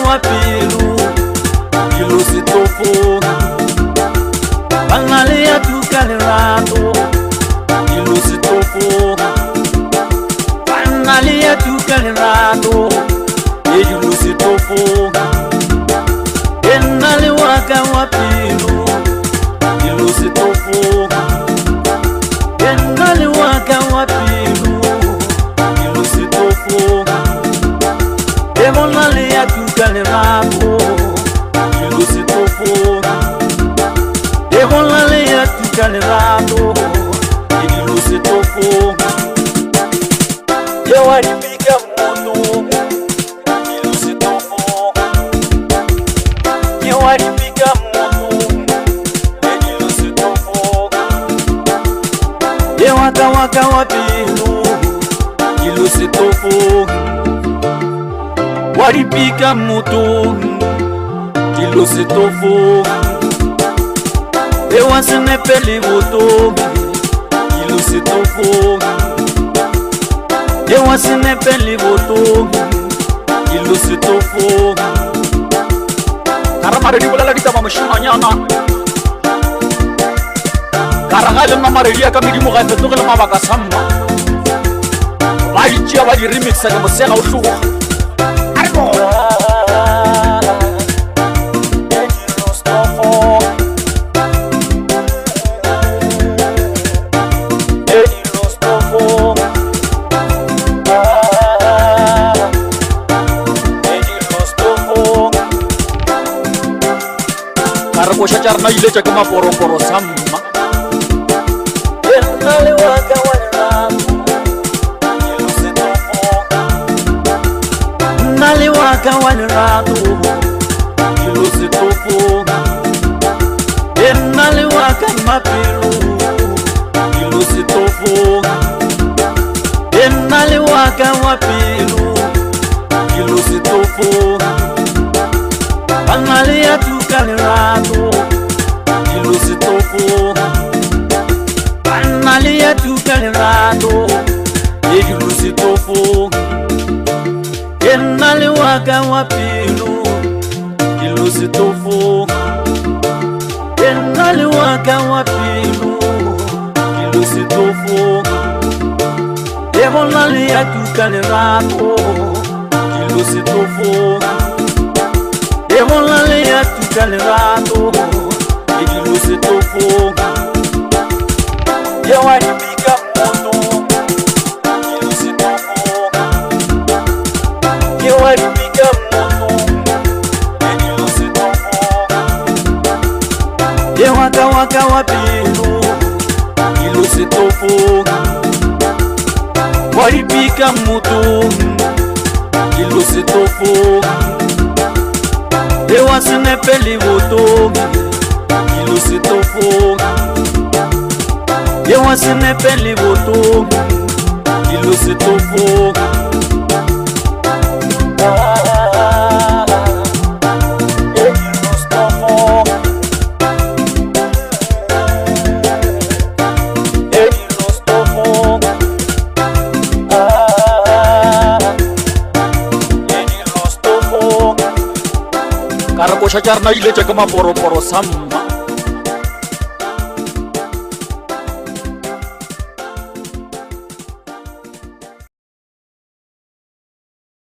wapilu ilusitofo Bangalia tukalerato ilusitofo Bangalia tukalerato ilusitofo Enale waka wapilu ilusitofo Enale waka wapilu ilusitofo Emonale ya tukalerato ilusitofo Emonale ya tukalerato ilusitofo Yawaribika moto ilusitofo Yawaribika moto ilusitofo Yewaka waka wapilu ilusitofo Waribika moto ilusitofo Ewasene peli voto ilusitofo Ewasene peli voto ilusitofo Karamare ni bulala kita mamashuma nyana Karangale na marelia kamili mo gato to kala mabaka samma Walichia wali remix ka mosela ushuwa Argo Karabosha charna ile chakama poro samma Enale waka wanerato ilusitofo Nale waka wanerato ilusitofo Enale waka mapilu ilusitofo Enale waka wapilu ilusitofo Bangalia tukalerato ilusitofo Bangalia tukalerato ilusitofo Enale waka wapilu ilusitofo Enale waka wapilu ilusitofo Emonale tukalerato ilusitofo Emonale ya tukalerato ilusitofo Yawaribika moto ilusitofo Yawaribika moto ilusitofo Yewaka waka wapilu ilusitofo Waribika moto ilusitofo Ewasene peli voto ilusitofo Ewasene peli voto ilusitofo Karabosha charna ile chakama poro samma